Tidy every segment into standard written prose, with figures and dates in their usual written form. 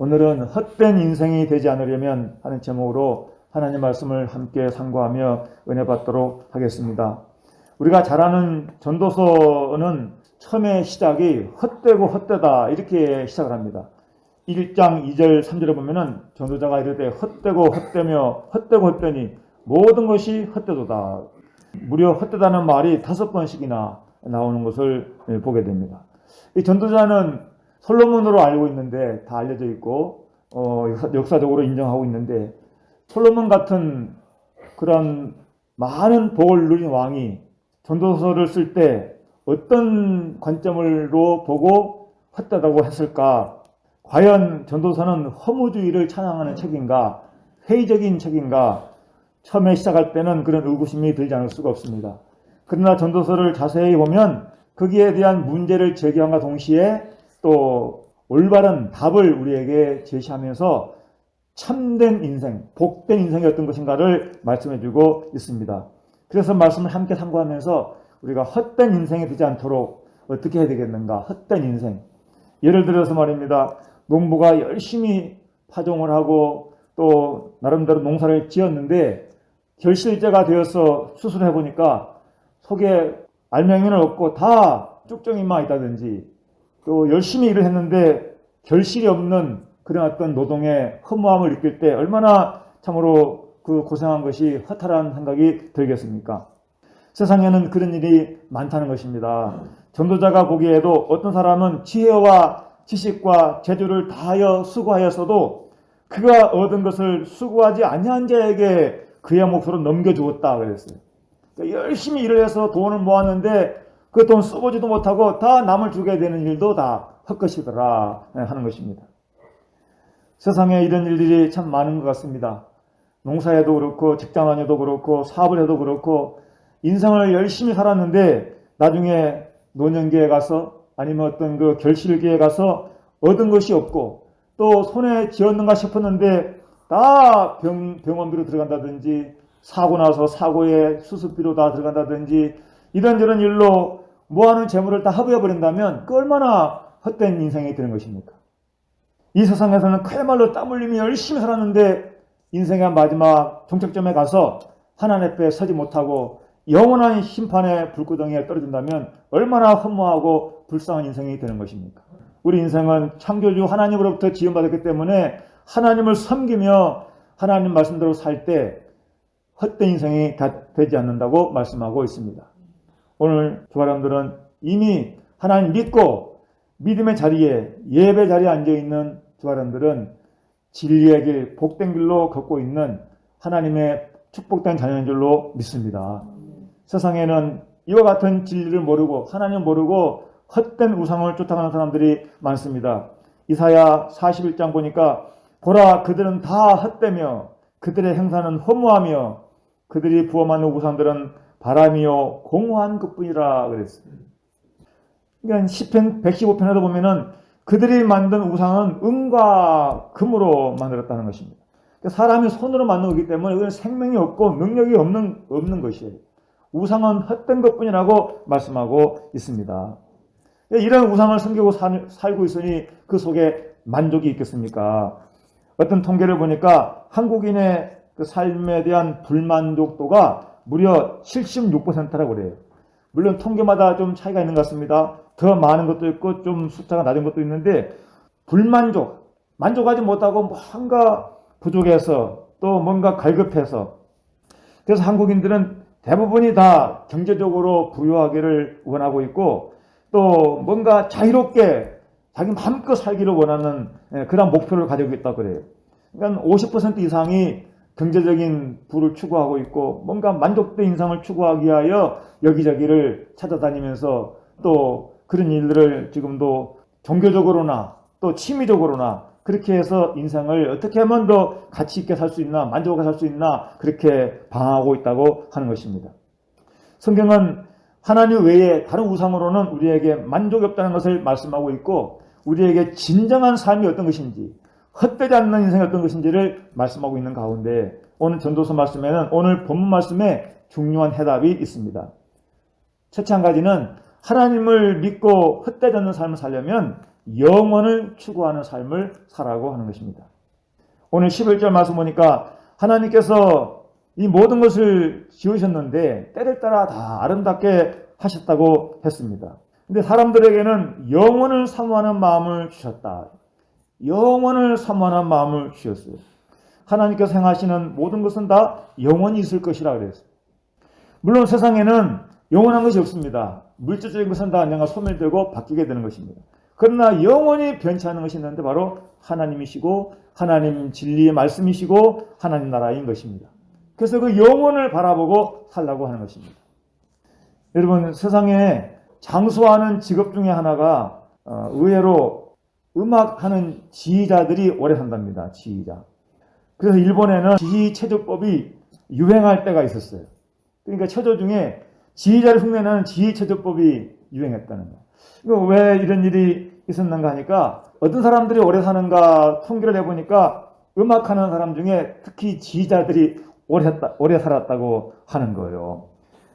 오늘은 헛된 인생이 되지 않으려면 하는 제목으로 하나님 말씀을 함께 상고하며 은혜 받도록 하겠습니다. 우리가 잘 아는 전도서는 처음에 시작이 헛되고 헛되다 이렇게 시작을 합니다. 1장 2절 3절에 보면은 전도자가 이르되 헛되고 헛되며 헛되고 헛되니 모든 것이 헛되도다. 무려 헛되다는 말이 5번씩이나 나오는 것을 보게 됩니다. 이 전도자는 솔로몬으로 알고 있는데 다 알려져 있고 역사적으로 인정하고 있는데 솔로몬 같은 그런 많은 복을 누린 왕이 전도서를 쓸 때 어떤 관점으로 보고 헛되다고 했을까? 과연 전도서는 허무주의를 찬양하는 책인가? 회의적인 책인가? 처음에 시작할 때는 그런 의구심이 들지 않을 수가 없습니다. 그러나 전도서를 자세히 보면 거기에 대한 문제를 제기함과 동시에 또 올바른 답을 우리에게 제시하면서 참된 인생, 복된 인생이 어떤 것인가를 말씀해주고 있습니다. 그래서 말씀을 함께 참고하면서 우리가 헛된 인생이 되지 않도록 어떻게 해야 되겠는가? 헛된 인생. 예를 들어서 말입니다. 농부가 열심히 파종을 하고 또 나름대로 농사를 지었는데 결실제가 되어서 수술해 보니까 속에 알맹이는 없고 다 쭉정이만 있다든지 또 열심히 일을 했는데 결실이 없는 그런 어떤 노동의 허무함을 느낄 때 얼마나 참으로 그 고생한 것이 허탈한 생각이 들겠습니까? 세상에는 그런 일이 많다는 것입니다. 전도자가 보기에도 어떤 사람은 지혜와 지식과 재주를 다하여 수고하였어도 그가 얻은 것을 수고하지 아니한 자에게 그의 몫으로 넘겨주었다 그랬어요. 그러니까 열심히 일을 해서 돈을 모았는데 그 돈 써보지도 못하고 다 남을 주게 되는 일도 다 헛것이더라 하는 것입니다. 세상에 이런 일들이 참 많은 것 같습니다. 농사에도 그렇고 직장 다녀도 그렇고 사업을 해도 그렇고 인생을 열심히 살았는데 나중에 노년기에 가서 아니면 어떤 그 결실기에 가서 얻은 것이 없고 또 손에 쥐었는가 싶었는데 다 병원비로 들어간다든지 사고 나서 사고에 수술비로 다 들어간다든지 이런저런 일로 모아놓은 재물을 다 허비해버린다면 그 얼마나 헛된 인생이 되는 것입니까? 이 세상에서는 그야말로 땀 흘리며 열심히 살았는데 인생의 마지막 종착점에 가서 하나님 앞에 서지 못하고 영원한 심판의 불구덩이에 떨어진다면 얼마나 허무하고 불쌍한 인생이 되는 것입니까? 우리 인생은 창조주 하나님으로부터 지원받았기 때문에 하나님을 섬기며 하나님 말씀대로 살 때 헛된 인생이 되지 않는다고 말씀하고 있습니다. 오늘 조가람들은 이미 하나님 믿고 믿음의 자리에 예배 자리에 앉아있는 조가람들은 진리의 길, 복된 길로 걷고 있는 하나님의 축복된 자녀인 줄로 믿습니다. 세상에는 이와 같은 진리를 모르고 하나님 모르고 헛된 우상을 쫓아가는 사람들이 많습니다. 이사야 41장 보니까 보라 그들은 다 헛되며 그들의 행사는 허무하며 그들이 부험하는 우상들은 바람이요 공허한 것뿐이라 그랬어요. 그러니까 시편 115편에도 보면은 그들이 만든 우상은 은과 금으로 만들었다는 것입니다. 그러니까 사람이 손으로 만든 거기 때문에 이건 생명이 없고 능력이 없는 것이에요. 우상은 헛된 것뿐이라고 말씀하고 있습니다. 이런 우상을 섬기고 살고 있으니 그 속에 만족이 있겠습니까? 어떤 통계를 보니까 한국인의 그 삶에 대한 불만족도가 무려 76%라고 그래요. 물론 통계마다 좀 차이가 있는 것 같습니다. 더 많은 것도 있고 좀 숫자가 낮은 것도 있는데 만족하지 못하고 뭔가 부족해서 또 뭔가 갈급해서 그래서 한국인들은 대부분이 다 경제적으로 부유하기를 원하고 있고 또 뭔가 자유롭게 자기 마음껏 살기를 원하는 그런 목표를 가지고 있다고 그래요. 그러니까 50% 이상이 경제적인 부를 추구하고 있고 뭔가 만족된 인상을 추구하기 위하여 여기저기를 찾아다니면서 또 그런 일들을 지금도 종교적으로나 또 취미적으로나 그렇게 해서 인생을 어떻게 하면 더 가치 있게 살 수 있나 만족하게 살 수 있나 그렇게 방황하고 있다고 하는 것입니다. 성경은 하나님 외에 다른 우상으로는 우리에게 만족이 없다는 것을 말씀하고 있고 우리에게 진정한 삶이 어떤 것인지 헛되지 않는 인생이 어떤 것인지를 말씀하고 있는 가운데 오늘 전도서 말씀에는 오늘 본문 말씀에 중요한 해답이 있습니다. 첫째 한 가지는 하나님을 믿고 헛되지 않는 삶을 살려면 영원을 추구하는 삶을 살아가고 하는 것입니다. 오늘 11절 말씀 보니까 하나님께서 이 모든 것을 지으셨는데 때를 따라 다 아름답게 하셨다고 했습니다. 근데 사람들에게는 영원을 사모하는 마음을 주셨다. 영원을 사모하는 마음을 주셨어요. 하나님께서 행하시는 모든 것은 다 영원히 있을 것이라 그랬어요. 물론 세상에는 영원한 것이 없습니다. 물질적인 것은 다 언젠가 소멸되고 바뀌게 되는 것입니다. 그러나 영원히 변치 않는 것이 있는데 바로 하나님이시고 하나님 진리의 말씀이시고 하나님 나라인 것입니다. 그래서 그 영혼을 바라보고 살라고 하는 것입니다. 여러분, 세상에 장수하는 직업 중에 하나가 의외로 음악하는 지휘자들이 오래 산답니다. 지휘자. 그래서 일본에는 지휘체조법이 유행할 때가 있었어요. 그러니까 체조 중에 지휘자를 흉내내는 지휘체조법이 유행했다는 거예요. 왜 이런 일이 있었는가 하니까 어떤 사람들이 오래 사는가 통계를 해보니까 음악하는 사람 중에 특히 지휘자들이 오래 살았다고 하는 거예요.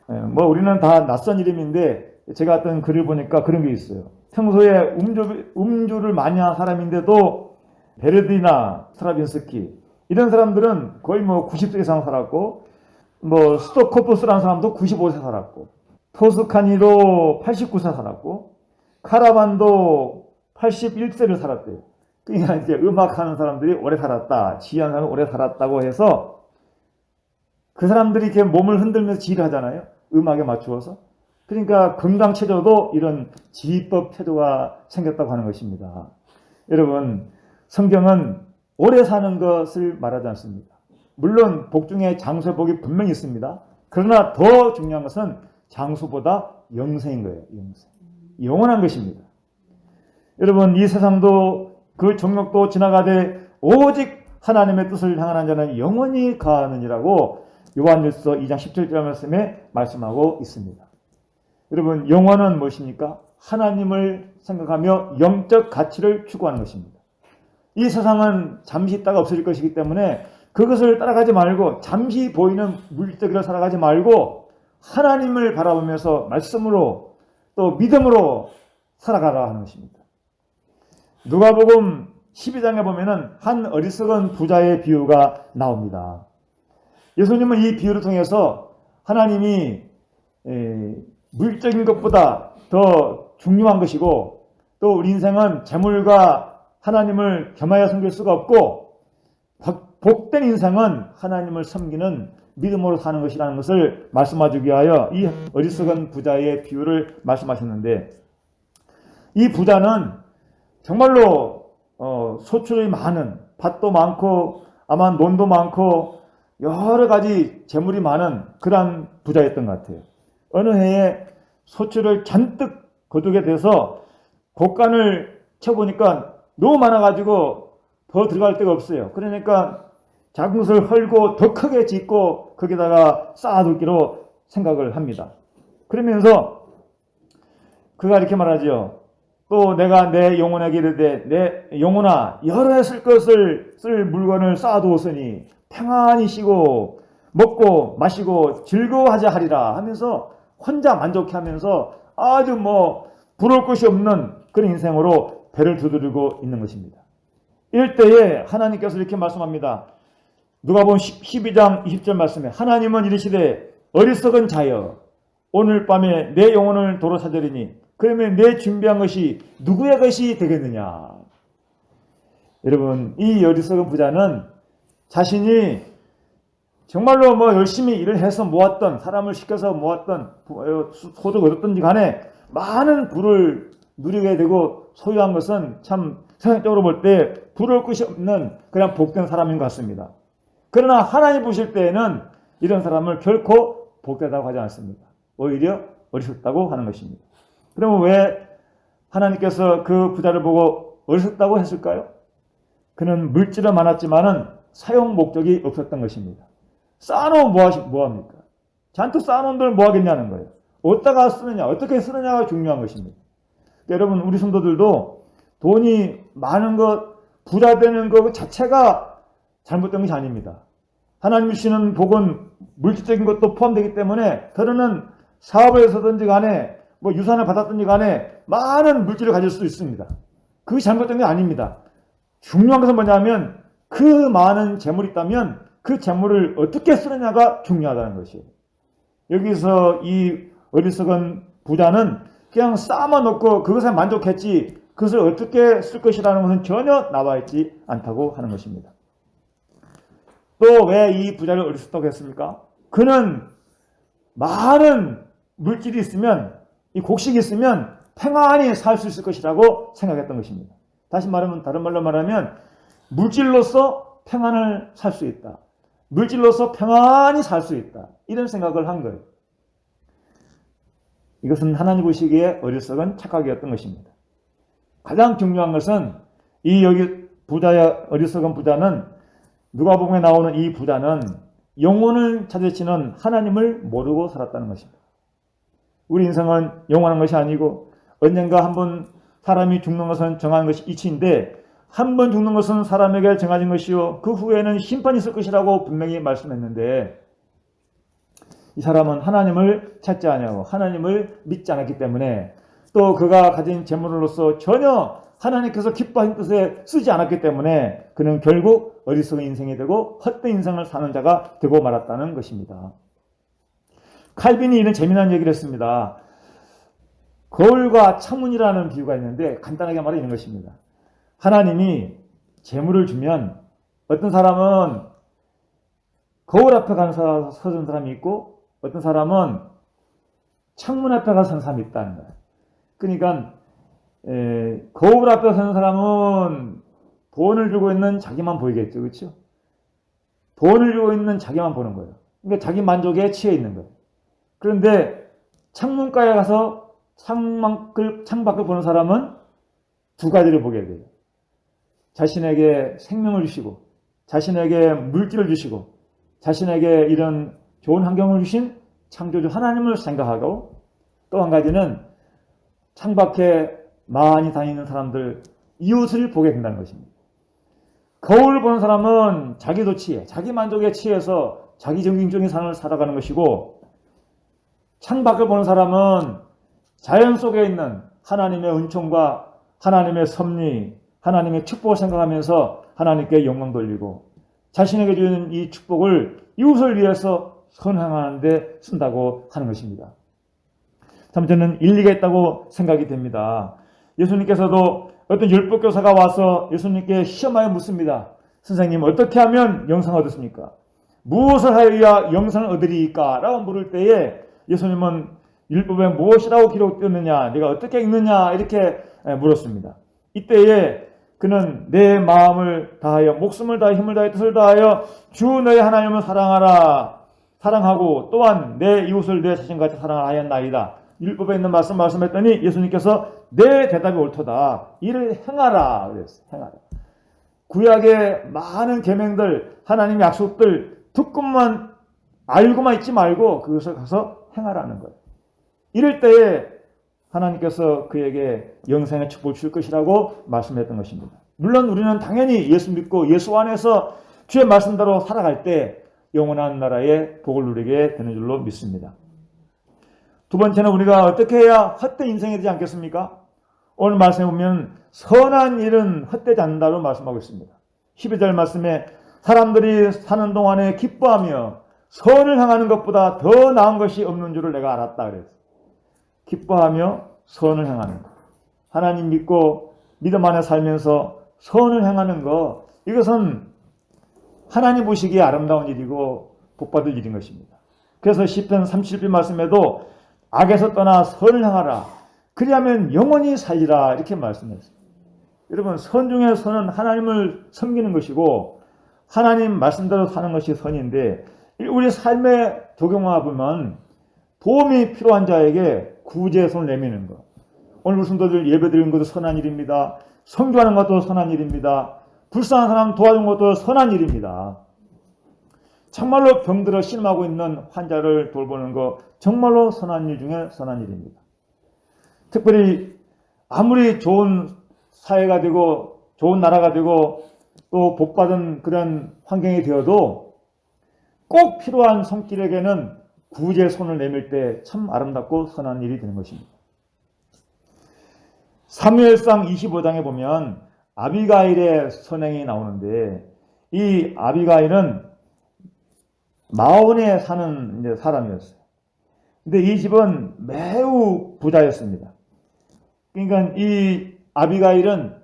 뭐 우리는 다 낯선 이름인데 제가 어떤 글을 보니까 그런 게 있어요. 평소에 음주를 많이 한 사람인데도 베르디나 스트라빈스키 이런 사람들은 거의 뭐 90세 이상 살았고 뭐 스토코프스라는 사람도 95세 살았고 토스카니도 89세 살았고 카라반도 81세를 살았대요. 그러니까 이제 음악하는 사람들이 오래 살았다, 지휘하는 사람이 오래 살았다고 해서 그 사람들이 이렇게 몸을 흔들면서 지휘를 하잖아요. 음악에 맞추어서. 그러니까 금강체조도 이런 지휘법 체조가 생겼다고 하는 것입니다. 여러분, 성경은 오래 사는 것을 말하지 않습니다. 물론 복 중에 장수의 복이 분명히 있습니다. 그러나 더 중요한 것은 장수보다 영생인 거예요. 영생. 영원한 것입니다. 여러분, 이 세상도 그 정욕도 지나가되 오직 하나님의 뜻을 향하는 자는 영원히 가느니라고 요한일서 2장 17절 말씀에 말씀하고 있습니다. 여러분, 영원은 무엇입니까? 하나님을 생각하며 영적 가치를 추구하는 것입니다. 이 세상은 잠시 있다가 없어질 것이기 때문에 그것을 따라가지 말고 잠시 보이는 물질을 살아가지 말고 하나님을 바라보면서 말씀으로 또 믿음으로 살아가라 하는 것입니다. 누가복음 12장에 보면은 한 어리석은 부자의 비유가 나옵니다. 예수님은 이 비유를 통해서 하나님이 물적인 것보다 더 중요한 것이고 또 우리 인생은 재물과 하나님을 겸하여 섬길 수가 없고 복된 인생은 하나님을 섬기는 믿음으로 사는 것이라는 것을 말씀하기 위하여 이 어리석은 부자의 비유를 말씀하셨는데 이 부자는 정말로 소출이 많은 밭도 많고 아마 논도 많고 여러 가지 재물이 많은 그러한 부자였던 것 같아요. 어느 해에 소출을 잔뜩 거두게 돼서 곡간을 쳐보니까 너무 많아가지고 더 들어갈 데가 없어요. 그러니까 작은 것을 헐고 더 크게 짓고 거기다가 쌓아두기로 생각을 합니다. 그러면서 그가 이렇게 말하죠. 또 내가 내 영혼에게 이르되 내 영혼아 여러 해 쓸 것을 쓸 물건을 쌓아두었으니 평안히 쉬고 먹고 마시고 즐거워하자 하리라 하면서 혼자 만족해 하면서 아주 뭐 부러울 것이 없는 그런 인생으로 배를 두드리고 있는 것입니다. 이럴 때에 하나님께서 이렇게 말씀합니다. 누가복음 12장 20절 말씀에 하나님은 이르시되 어리석은 자여 오늘 밤에 내 영혼을 도로 찾으리니 그러면 내 준비한 것이 누구의 것이 되겠느냐. 여러분, 이 어리석은 부자는 자신이 정말로 뭐 열심히 일을 해서 모았던 사람을 시켜서 모았던 소득 얻었던지 간에 많은 부를 누리게 되고 소유한 것은 참 세상적으로 볼 때 부러울 것이 없는 그냥 복된 사람인 것 같습니다. 그러나 하나님 보실 때에는 이런 사람을 결코 복되다고 하지 않습니다. 오히려 어리석다고 하는 것입니다. 그러면 왜 하나님께서 그 부자를 보고 어리석다고 했을까요? 그는 물질은 많았지만은 사용 목적이 없었던 것입니다. 쌓아놓으면 뭐합니까? 잔뜩 쌓아놓은 돈 뭐 하겠냐는 거예요. 어디다가 쓰느냐, 어떻게 쓰느냐가 중요한 것입니다. 여러분, 우리 성도들도 돈이 많은 것, 부자 되는 것 자체가 잘못된 것이 아닙니다. 하나님 주시는 복은 물질적인 것도 포함되기 때문에 그러는 사업을 해서든지 간에 뭐 유산을 받았든지 간에 많은 물질을 가질 수도 있습니다. 그게 잘못된 게 아닙니다. 중요한 것은 뭐냐면 그 많은 재물이 있다면 그 재물을 어떻게 쓰느냐가 중요하다는 것이에요. 여기서 이 어리석은 부자는 그냥 쌓아 놓고 그것에 만족했지 그것을 어떻게 쓸 것이라는 것은 전혀 나와 있지 않다고 하는 것입니다. 또 왜 이 부자를 어리석다고 했습니까? 그는 많은 물질이 있으면, 이 곡식이 있으면 평안히 살 수 있을 것이라고 생각했던 것입니다. 다시 말하면, 다른 말로 말하면 물질로서 평안을 살 수 있다. 물질로서 평안히 살 수 있다. 이런 생각을 한 거예요. 이것은 하나님 보시기에 어리석은 착각이었던 것입니다. 가장 중요한 것은 이 여기 부자의 어리석은 부자는 누가복음에 나오는 이 부자는 영혼을 찾으시는 하나님을 모르고 살았다는 것입니다. 우리 인생은 영원한 것이 아니고 언젠가 한번 사람이 죽는 것은 정한 것이 이치인데 한 번 죽는 것은 사람에게 정해진 것이요 그 후에는 심판이 있을 것이라고 분명히 말씀했는데 이 사람은 하나님을 찾지 않냐고 하나님을 믿지 않았기 때문에 또 그가 가진 재물로서 전혀 하나님께서 기뻐하신 뜻에 쓰지 않았기 때문에 그는 결국 어리석은 인생이 되고 헛된 인생을 사는 자가 되고 말았다는 것입니다. 칼빈이 이런 재미난 얘기를 했습니다. 거울과 창문이라는 비유가 있는데 간단하게 말해 이런 것입니다. 하나님이 재물을 주면 어떤 사람은 거울 앞에 가서 서는 사람이 있고 어떤 사람은 창문 앞에 가서 서는 사람이 있다는 거예요. 그러니까 거울 앞에 서는 사람은 돈을 주고 있는 자기만 보이겠죠. 그렇죠? 돈을 주고 있는 자기만 보는 거예요. 그러니까 자기 만족에 취해 있는 거예요. 그런데 창문가에 가서 창밖을 보는 사람은 두 가지를 보게 돼요. 자신에게 생명을 주시고 자신에게 물질을 주시고 자신에게 이런 좋은 환경을 주신 창조주 하나님을 생각하고 또 한 가지는 창밖에 많이 다니는 사람들 이웃을 보게 된다는 것입니다. 거울을 보는 사람은 자기도 취해 자기 만족에 취해서 자기 정신적인 삶을 살아가는 것이고 창밖을 보는 사람은 자연 속에 있는 하나님의 은총과 하나님의 섭리 하나님의 축복을 생각하면서 하나님께 영광 돌리고 자신에게 주는 이 축복을 이웃을 위해서 선행하는 데 쓴다고 하는 것입니다. 참 저는 일리가 있다고 생각이 됩니다. 예수님께서도 어떤 율법교사가 와서 예수님께 시험하여 묻습니다. 선생님 어떻게 하면 영생을 얻었습니까? 무엇을 하여야 영생을 얻으리까? 라고 물을 때에 예수님은 율법에 무엇이라고 기록되었느냐 네가 어떻게 읽느냐 이렇게 물었습니다. 이때에 그는 내 마음을 다하여 목숨을 다하여 힘을 다하여 뜻을 다하여 주 너의 하나님을 사랑하고 또한 내 이웃을 내 자신같이 사랑하라 하였나이다. 율법에 있는 말씀했더니 예수님께서 내 대답이 옳도다. 이를 행하라 그랬어요. 행하라. 구약의 많은 계명들 하나님의 약속들 듣고만 알고만 있지 말고 그것을 가서 행하라는 거예요. 이럴 때에 하나님께서 그에게 영생의 축복을 줄 것이라고 말씀했던 것입니다. 물론 우리는 당연히 예수 믿고 예수 안에서 주의 말씀대로 살아갈 때 영원한 나라의 복을 누리게 되는 줄로 믿습니다. 두 번째는 우리가 어떻게 해야 헛된 인생이 되지 않겠습니까? 오늘 말씀에 보면 선한 일은 헛되지 않는다고 말씀하고 있습니다. 12절 말씀에 사람들이 사는 동안에 기뻐하며 선을 향하는 것보다 더 나은 것이 없는 줄을 내가 알았다 그랬어요. 기뻐하며 선을 행하는 것. 하나님 믿고 믿음 안에 살면서 선을 행하는 것. 이것은 하나님 보시기에 아름다운 일이고 복받을 일인 것입니다. 그래서 시편 37편 말씀에도 악에서 떠나 선을 행하라. 그리하면 영원히 살리라. 이렇게 말씀했어요. 여러분 선 중에 선은 하나님을 섬기는 것이고 하나님 말씀대로 사는 것이 선인데 우리 삶에 적용해 보면 도움이 필요한 자에게 구제의 손을 내미는 것. 오늘 우리 성도들 예배 드리는 것도 선한 일입니다. 선교하는 것도 선한 일입니다. 불쌍한 사람 도와주는 것도 선한 일입니다. 정말로 병들어 신음하고 있는 환자를 돌보는 것 정말로 선한 일 중에 선한 일입니다. 특별히 아무리 좋은 사회가 되고 좋은 나라가 되고 또 복받은 그런 환경이 되어도 꼭 필요한 손길에게는 구제의 손을 내밀 때 참 아름답고 선한 일이 되는 것입니다. 사무엘상 25장에 보면 아비가일의 선행이 나오는데, 이 아비가일은 마온에 사는 이제 사람이었어요. 근데 이 집은 매우 부자였습니다. 그러니까 이 아비가일은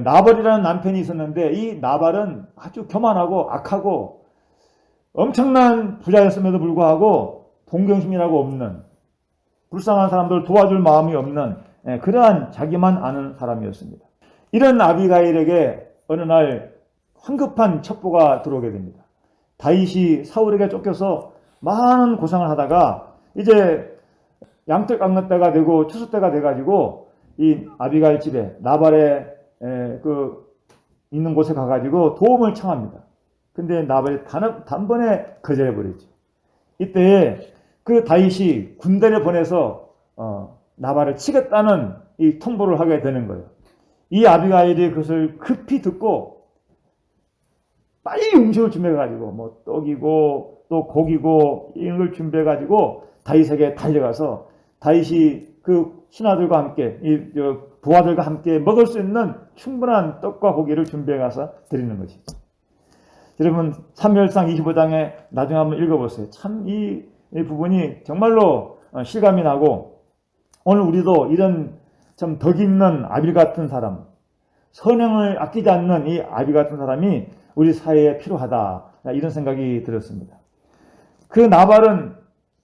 나발이라는 남편이 있었는데, 이 나발은 아주 교만하고 악하고 엄청난 부자였음에도 불구하고 동경심이라고 없는, 불쌍한 사람들 도와줄 마음이 없는 그러한 자기만 아는 사람이었습니다. 이런 아비가일에게 어느 날 황급한 첩보가 들어오게 됩니다. 다윗이 사울에게 쫓겨서 많은 고생을 하다가 이제 양털 깎는 때가 되고 추수 때가 돼가지고 이 아비가일 집에 나발의 있는 곳에 가가지고 도움을 청합니다. 근데 나발이 단번에 거절해버리죠. 이때 그 다윗이 군대를 보내서 나발을 치겠다는 이 통보를 하게 되는 거예요. 이 아비가일이 그것을 급히 듣고 빨리 음식을 준비해가지고 뭐 떡이고 또 고기고 이런 걸 준비해가지고 다윗에게 달려가서 다윗이 그 신하들과 함께 부하들과 함께 먹을 수 있는 충분한 떡과 고기를 준비해가서 드리는 것이죠. 여러분 사무엘상 25장에 나중에 한번 읽어보세요. 참 이 부분이 정말로 실감이 나고, 오늘 우리도 이런 참 덕 있는 아비 같은 사람, 선행을 아끼지 않는 이 아비 같은 사람이 우리 사회에 필요하다, 이런 생각이 들었습니다. 그 나발은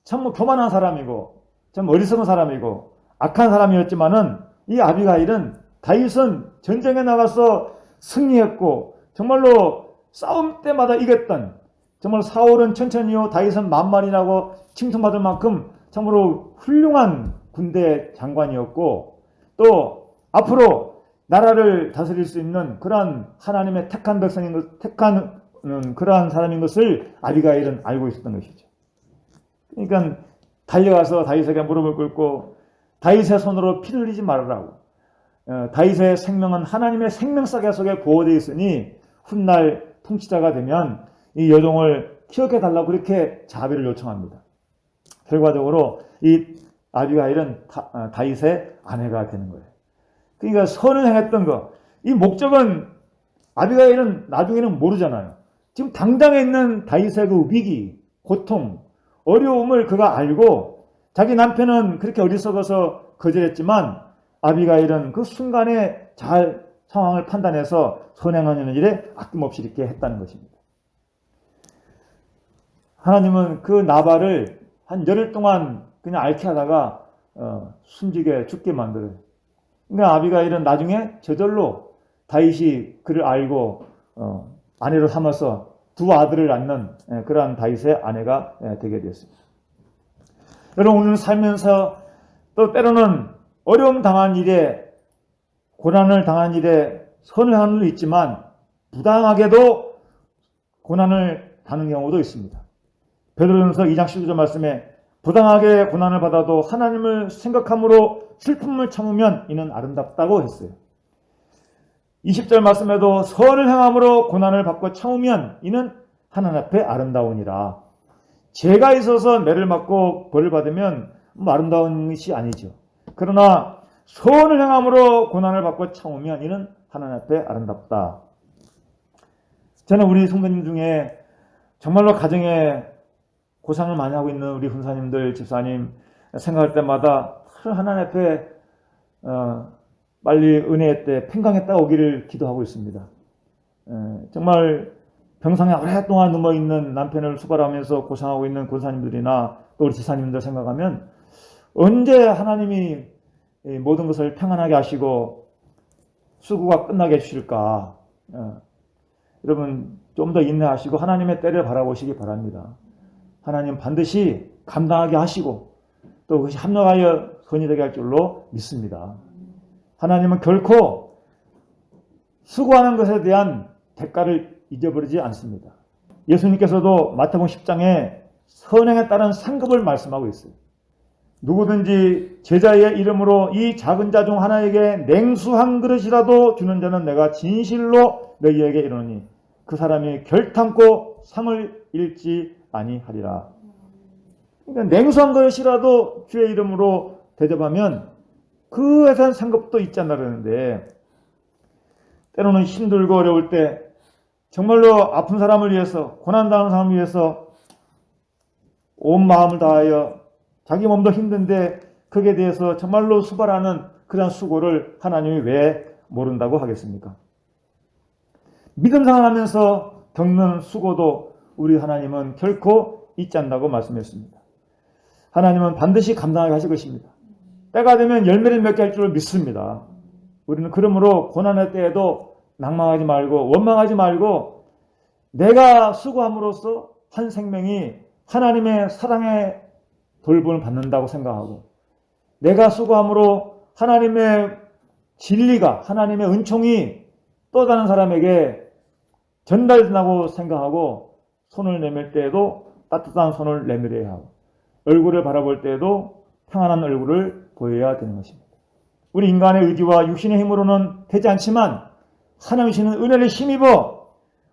참 교만한 사람이고 참 어리석은 사람이고 악한 사람이었지만은, 이 아비가일은 다윗은 전쟁에 나가서 승리했고 정말로 싸움 때마다 이겼던, 정말 사울은 천천히요 다윗은 만만이라고 칭송받을 만큼 참으로 훌륭한 군대 장관이었고, 또 앞으로 나라를 다스릴 수 있는 그러한 하나님의 택한 그러한 사람인 것을 아비가일은 알고 있었던 것이죠. 그러니까 달려가서 다윗에게 무릎을 꿇고 다윗의 손으로 피를 흘리지 말으라고, 다윗의 생명은 하나님의 생명사계 속에 보호되어 있으니 훗날 통치자가 되면 이 여종을 기억해달라고 그렇게 자비를 요청합니다. 결과적으로 이 아비가일은 다윗의 아내가 되는 거예요. 그러니까 선을 행했던 거, 이 목적은 아비가일은 나중에는 모르잖아요. 지금 당장에 있는 다윗의 그 위기, 고통, 어려움을 그가 알고, 자기 남편은 그렇게 어리석어서 거절했지만 아비가일은 그 순간에 잘 상황을 판단해서 선행하는 일에 아낌없이 이렇게 했다는 것입니다. 하나님은 그 나발을 한 열흘 동안 그냥 앓게 하다가 숨지게 죽게 만들어요. 그러니까 아비가일은 나중에 저절로 다윗이 그를 알고 아내로 삼아서 두 아들을 낳는 그러한 다윗의 아내가 되게 되었습니다. 여러분 오늘 살면서 또 때로는 어려움 당한 일에, 고난을 당한 일에 선을 하는 일도 있지만 부당하게도 고난을 당하는 경우도 있습니다. 베드로전서 2장 12절 말씀에 부당하게 고난을 받아도 하나님을 생각함으로 슬픔을 참으면 이는 아름답다고 했어요. 20절 말씀에도 선을 행함으로 고난을 받고 참으면 이는 하나님 앞에 아름다우니라. 죄가 있어서 매를 맞고 벌을 받으면 아름다운 것이 아니죠. 그러나 선을 행함으로 고난을 받고 참으면 이는 하나님 앞에 아름답다. 저는 우리 성도님 중에 정말로 가정에 고생을 많이 하고 있는 우리 훈사님들, 집사님 생각할 때마다 하나님 앞에 빨리 은혜의 때 평강의 때 오기를 기도하고 있습니다. 정말 병상에 오랫동안 누워있는 남편을 수발하면서 고생하고 있는 권사님들이나 또 우리 지사님들 생각하면 언제 하나님이 모든 것을 평안하게 하시고 수고가 끝나게 해주실까. 여러분 좀 더 인내하시고 하나님의 때를 바라보시기 바랍니다. 하나님 반드시 감당하게 하시고 또 그것이 합력하여 선이 되게 할 줄로 믿습니다. 하나님은 결코 수고하는 것에 대한 대가를 잊어버리지 않습니다. 예수님께서도 마태복음 10장에 선행에 따른 상급을 말씀하고 있어요. 누구든지 제자의 이름으로 이 작은 자 중 하나에게 냉수 한 그릇이라도 주는 자는 내가 진실로 너희에게 이르노니 그 사람이 결탄코 상을 잃지 아니하리라. 그러니까 냉수 한 그릇이라도 주의 이름으로 대접하면 그에 대한 생각도 있지 않나 그러는데, 때로는 힘들고 어려울 때 정말로 아픈 사람을 위해서, 고난당하는 사람을 위해서 온 마음을 다하여 자기 몸도 힘든데 거기에 대해서 정말로 수발하는 그런 수고를 하나님이 왜 모른다고 하겠습니까? 믿음 생활하면서 겪는 수고도 우리 하나님은 결코 잊지 않는다고 말씀했습니다. 하나님은 반드시 감당하게 하실 것입니다. 때가 되면 열매를 맺게 할 줄 믿습니다. 우리는 그러므로 고난의 때에도 낭망하지 말고 원망하지 말고 내가 수고함으로써 한 생명이 하나님의 사랑의 돌봄을 받는다고 생각하고 내가 수고함으로 하나님의 진리가 하나님의 은총이 또 다른 사람에게 전달된다고 생각하고 손을 내밀 때에도 따뜻한 손을 내밀어야 하고 얼굴을 바라볼 때에도 평안한 얼굴을 보여야 되는 것입니다. 우리 인간의 의지와 육신의 힘으로는 되지 않지만 하나님 주시는 은혜를 힘입어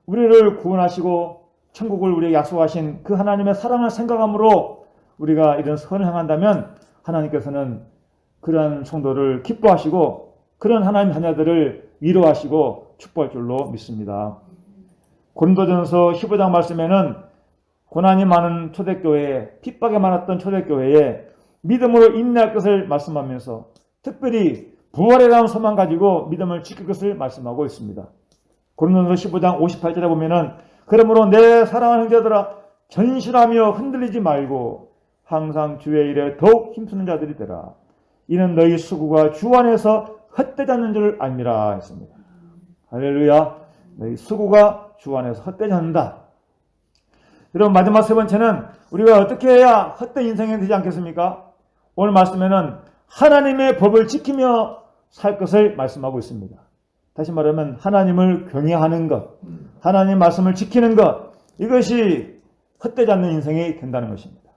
우리를 구원하시고 천국을 우리에게 약속하신 그 하나님의 사랑을 생각함으로 우리가 이런 선을 행한다면 하나님께서는 그런 성도를 기뻐하시고 그런 하나님 자녀들을 위로하시고 축복할 줄로 믿습니다. 고린도전서 15장 말씀에는 고난이 많은 초대교회에 핍박이 많았던 초대교회에 믿음으로 인내할 것을 말씀하면서 특별히 부활에 대한 소망 가지고 믿음을 지킬 것을 말씀하고 있습니다. 고린도전서 15장 58절에 보면은 그러므로 내 사랑하는 형제들아 전실하며 흔들리지 말고 항상 주의 일에 더욱 힘쓰는 자들이 되라. 이는 너희 수고가 주 안에서 헛되지 않는 줄 알미라 했습니다. 할렐루야. 너희 수고가 주 안에서 헛되지 않는다. 여러분 마지막 세 번째는 우리가 어떻게 해야 헛된 인생이 되지 않겠습니까? 오늘 말씀에는 하나님의 법을 지키며 살 것을 말씀하고 있습니다. 다시 말하면 하나님을 경외하는 것, 하나님 말씀을 지키는 것, 이것이 헛되지 않는 인생이 된다는 것입니다.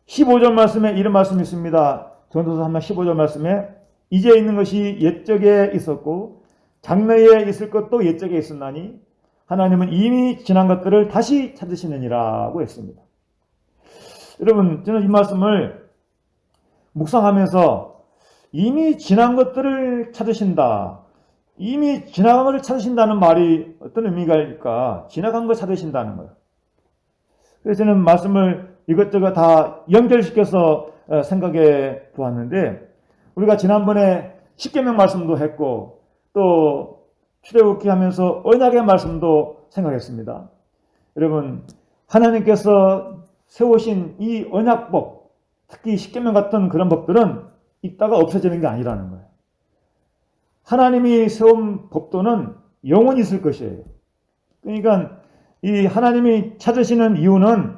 15절 말씀에 이런 말씀이 있습니다. 전도서 3장 15절 말씀에 이제 있는 것이 옛적에 있었고 장래에 있을 것도 옛적에 있었나니 하나님은 이미 지난 것들을 다시 찾으시느니라고 했습니다. 여러분 저는 이 말씀을 묵상하면서 이미 지난 것들을 찾으신다. 이미 지나간 것을 찾으신다는 말이 어떤 의미가 지나간 걸 찾으신다는 거예요. 그래서 저는 말씀을 이것저것 다 연결시켜서 생각해 보았는데 우리가 지난번에 십계명 말씀도 했고 또 출애굽기 하면서 언약의 말씀도 생각했습니다. 여러분 하나님께서 세우신 이 언약법 특히 십계명 같은 그런 법들은 있다가 없어지는 게 아니라는 거예요. 하나님이 세운 법도는 영원히 있을 것이에요. 그러니까 이 하나님이 찾으시는 이유는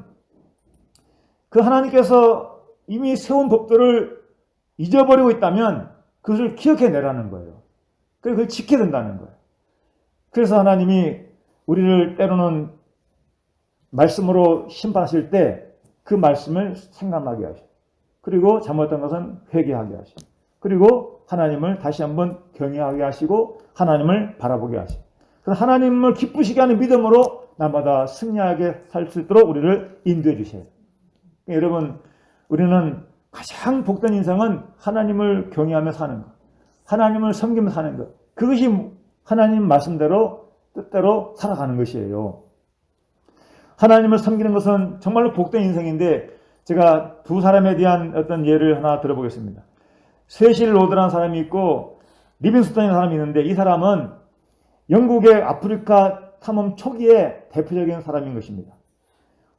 그 하나님께서 이미 세운 법들을 잊어버리고 있다면 그것을 기억해내라는 거예요. 그걸 지켜야 된다는 거예요. 그래서 하나님이 우리를 때로는 말씀으로 심판하실 때 그 말씀을 생각나게 하시고 그리고 잘못된 것은 회개하게 하시고 그리고 하나님을 다시 한번 경외하게 하시고 하나님을 바라보게 하시고 그래서 하나님을 기쁘시게 하는 믿음으로 날마다 승리하게 살 수 있도록 우리를 인도해 주셔요. 여러분 우리는 가장 복된 인생은 하나님을 경외하며 사는 것, 하나님을 섬기며 사는 것, 그것이 하나님 말씀대로 뜻대로 살아가는 것이에요. 하나님을 섬기는 것은 정말로 복된 인생인데 제가 두 사람에 대한 어떤 예를 하나 들어보겠습니다. 세실 로드라는 사람이 있고 리빙스턴이라는 사람이 있는데 이 사람은 영국의 아프리카 탐험 초기에 대표적인 사람인 것입니다.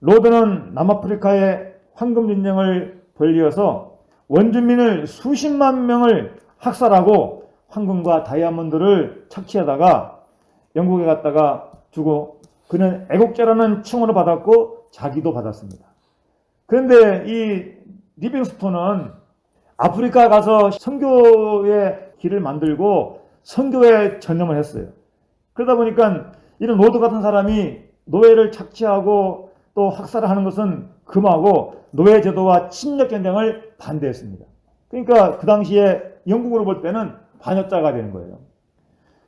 로드는 남아프리카의 황금 전쟁을 벌이어서 원주민을 수십만 명을 학살하고 황금과 다이아몬드를 착취하다가 영국에 갔다가 주고 그는 애국자라는 칭호를 받았고 자기도 받았습니다. 그런데 이 리빙스톤은 아프리카 가서 선교의 길을 만들고 선교에 전념을 했어요. 그러다 보니까 이런 로드 같은 사람이 노예를 착취하고 또 학살을 하는 것은 금하고 노예 제도와 침략 전쟁을 반대했습니다. 그러니까 그 당시에 영국으로 볼 때는 반역자가 되는 거예요.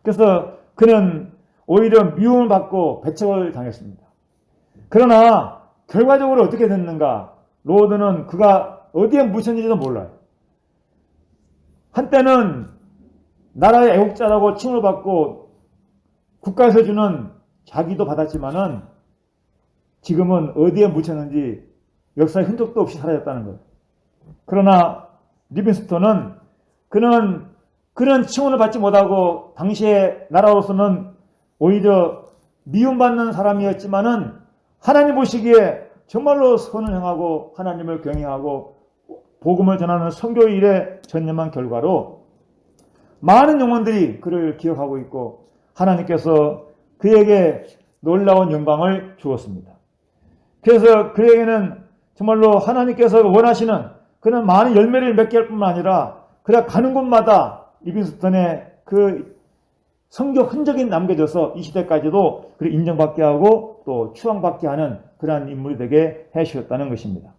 그래서 그는 오히려 미움을 받고 배척을 당했습니다. 그러나 결과적으로 어떻게 됐는가? 로드는 그가 어디에 묻혔는지도 몰라요. 한때는 나라의 애국자라고 칭을 받고 국가에서 주는 자기도 받았지만은 지금은 어디에 묻혔는지 역사의 흔적도 없이 사라졌다는 거예요. 그러나 리빙스톤은 그는 그런 칭호를 받지 못하고 당시의 나라로서는 오히려 미움받는 사람이었지만은 하나님 보시기에 정말로 선을 행하고 하나님을 경외하고 복음을 전하는 선교의 일에 전념한 결과로 많은 영혼들이 그를 기억하고 있고 하나님께서 그에게 놀라운 영광을 주었습니다. 그래서 그에게는 정말로 하나님께서 원하시는 그런 많은 열매를 맺게 할 뿐만 아니라 그가 가는 곳마다 리빙스턴의 그 선교 흔적이 남겨져서 이 시대까지도 그를 인정받게 하고 또 추앙받게 하는 그러한 인물이 되게 해주셨다는 것입니다.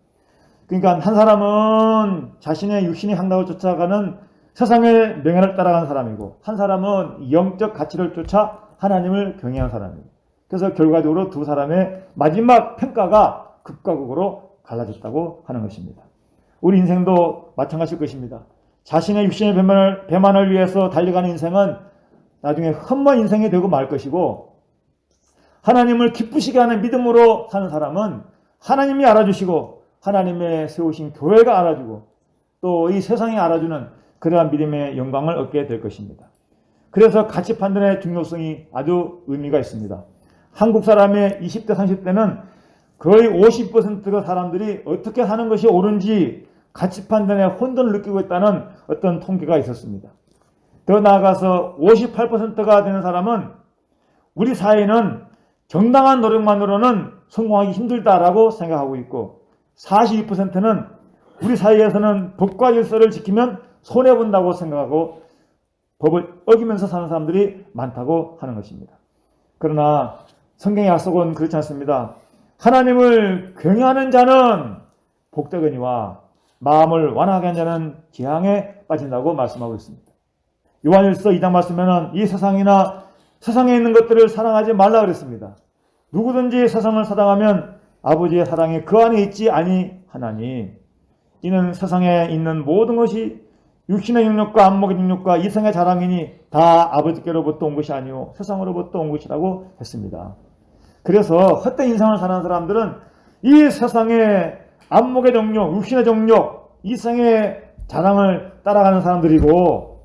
그러니까 한 사람은 자신의 육신의 향락을 쫓아가는 세상의 명예를 따라가는 사람이고 한 사람은 영적 가치를 쫓아 하나님을 경외하는 사람이고 그래서 결과적으로 두 사람의 마지막 평가가 극과 극으로 갈라졌다고 하는 것입니다. 우리 인생도 마찬가지일 것입니다. 자신의 육신의 배만을 위해서 달려가는 인생은 나중에 험한 인생이 되고 말 것이고 하나님을 기쁘시게 하는 믿음으로 사는 사람은 하나님이 알아주시고 하나님의 세우신 교회가 알아주고 또 이 세상이 알아주는 그러한 믿음의 영광을 얻게 될 것입니다. 그래서 가치 판단의 중요성이 아주 의미가 있습니다. 한국 사람의 20대, 30대는 거의 50%가 사람들이 어떻게 사는 것이 옳은지 가치 판단에 혼돈을 느끼고 있다는 어떤 통계가 있었습니다. 더 나아가서 58%가 되는 사람은 우리 사회는 정당한 노력만으로는 성공하기 힘들다라고 생각하고 있고 42%는 우리 사회에서는 법과 질서를 지키면 손해본다고 생각하고 법을 어기면서 사는 사람들이 많다고 하는 것입니다. 그러나 성경의 약속은 그렇지 않습니다. 하나님을 경외하는 자는 복되거니와 마음을 완악하게 한 자는 재앙에 빠진다고 말씀하고 있습니다. 요한일서 2장 말씀에는 이 세상이나 세상에 있는 것들을 사랑하지 말라 그랬습니다. 누구든지 세상을 사랑하면 아버지의 사랑이 그 안에 있지 아니하나니 이는 세상에 있는 모든 것이 육신의 능력과 안목의 능력과 이생의 자랑이니 다 아버지께로부터 온 것이 아니오 세상으로부터 온 것이라고 했습니다. 그래서 헛된 인생을 사는 사람들은 이 세상의 안목의 정욕, 육신의 정욕, 이생의 자랑을 따라가는 사람들이고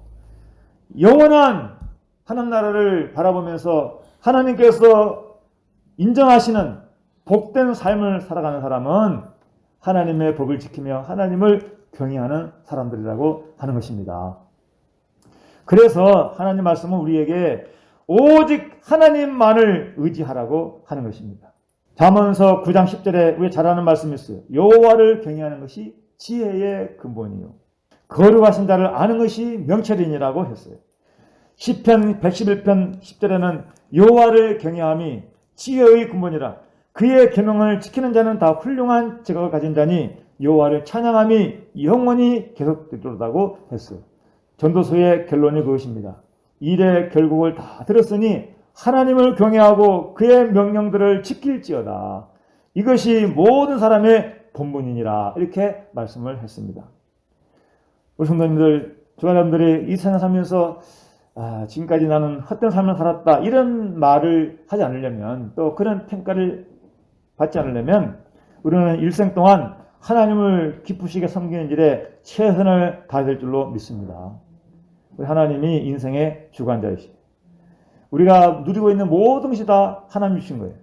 영원한 하나님 나라를 바라보면서 하나님께서 인정하시는 복된 삶을 살아가는 사람은 하나님의 법을 지키며 하나님을 경외하는 사람들이라고 하는 것입니다. 그래서 하나님 말씀은 우리에게 오직 하나님만을 의지하라고 하는 것입니다. 잠언서 9장 10절에 우리 잘 아는 말씀이 있어요. 여호와를 경외하는 것이 지혜의 근본이요 거룩하신 자를 아는 것이 명철이니라고 했어요. 시편 111편 10절에는 여호와를 경외함이 지혜의 근본이라 그의 계명을 지키는 자는 다 훌륭한 지각을 가진 자니 여호와를 찬양함이 영원히 계속되도록하고 했어요. 전도서의 결론이 그것입니다. 일의 결국을 다 들었으니 하나님을 경외하고 그의 명령들을 지킬지어다. 이것이 모든 사람의 본분이니라 이렇게 말씀을 했습니다. 우리 성도님들, 저와 여러분들이 이 세상 살면서 지금까지 나는 헛된 삶을 살았다 이런 말을 하지 않으려면 또 그런 평가를 받지 않으려면 우리는 일생 동안 하나님을 기쁘시게 섬기는 일에 최선을 다해야 될 줄로 믿습니다. 우리 하나님이 인생의 주관자이시고 우리가 누리고 있는 모든 것이 다 하나님 주신 거예요.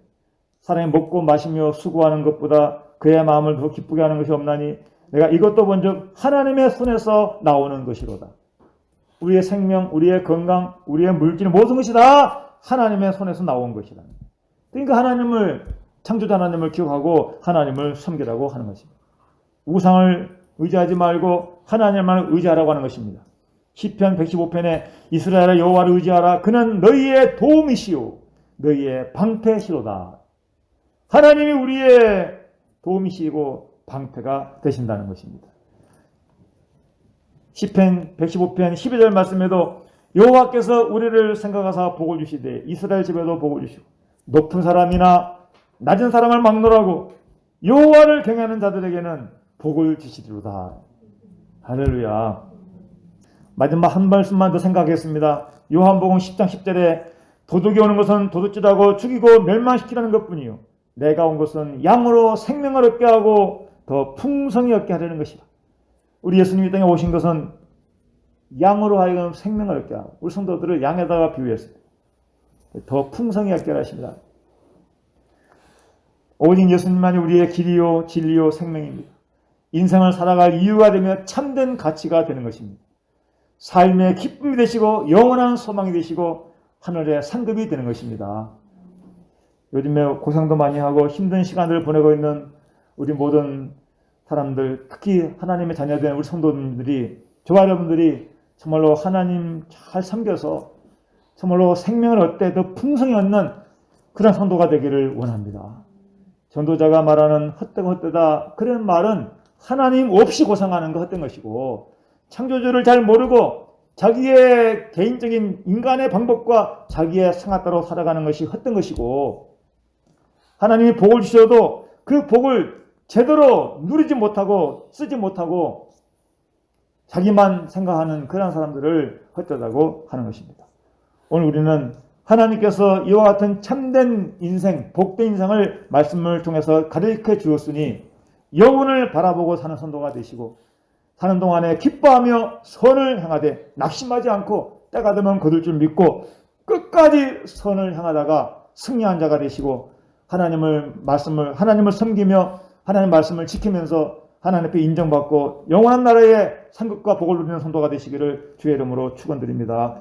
사람이 먹고 마시며 수고하는 것보다 그의 마음을 더 기쁘게 하는 것이 없나니 내가 이것도 본즉 하나님의 손에서 나오는 것이로다. 우리의 생명, 우리의 건강, 우리의 물질 모든 것이 다 하나님의 손에서 나온 것이다. 그러니까 하나님을 창조자 하나님을 기억하고 하나님을 섬기라고 하는 것입니다. 우상을 의지하지 말고 하나님만을 의지하라고 하는 것입니다. 시편 115편에 이스라엘의 여호와를 의지하라. 그는 너희의 도움이시오 너희의 방패시로다. 하나님이 우리의 도움이시고 방패가 되신다는 것입니다. 시편 115편 12절 말씀에도 여호와께서 우리를 생각하사 복을 주시되 이스라엘 집에도 복을 주시고 높은 사람이나 낮은 사람을 막론하고 여호와를 경외하는 자들에게는 복을 주시리로다. 할렐루야. 마지막 한 말씀만 더 생각하겠습니다. 요한복음 10장 10절에 도둑이 오는 것은 도둑질하고 죽이고 멸망시키라는 것뿐이요 내가 온 것은 양으로 생명을 얻게 하고 더 풍성히 얻게 하려는 것이다. 우리 예수님이 땅에 오신 것은 양으로 하여금 생명을 얻게 하고 우리 성도들을 양에다가 비유했습니다. 더 풍성히 얻게 하십니다. 오직 예수님만이 우리의 길이요 진리요 생명입니다. 인생을 살아갈 이유가 되며 참된 가치가 되는 것입니다. 삶의 기쁨이 되시고 영원한 소망이 되시고 하늘의 상급이 되는 것입니다. 요즘에 고생도 많이 하고 힘든 시간을 보내고 있는 우리 모든 사람들, 특히 하나님의 자녀된 우리 성도님들이, 저와 여러분들이 정말로 하나님 잘 섬겨서 정말로 생명을 얻되 더 풍성히 얻는 그런 성도가 되기를 원합니다. 전도자가 말하는 헛되고 헛되다 그런 말은 하나님 없이 고생하는 거 헛된 것이고 창조주를 잘 모르고 자기의 개인적인 인간의 방법과 자기의 생각대로 살아가는 것이 헛된 것이고 하나님이 복을 주셔도 그 복을 제대로 누리지 못하고 쓰지 못하고 자기만 생각하는 그런 사람들을 헛되다고 하는 것입니다. 오늘 우리는 하나님께서 이와 같은 참된 인생, 복된 인생을 말씀을 통해서 가르쳐 주었으니 영혼을 바라보고 사는 성도가 되시고 사는 동안에 기뻐하며 선을 행하되 낙심하지 않고 때가 되면 거둘 줄 믿고 끝까지 선을 행하다가 승리한 자가 되시고 하나님을 섬기며 하나님 말씀을 지키면서 하나님 앞에 인정받고 영원한 나라의 상급과 복을 누리는 성도가 되시기를 주의 이름으로 축원드립니다.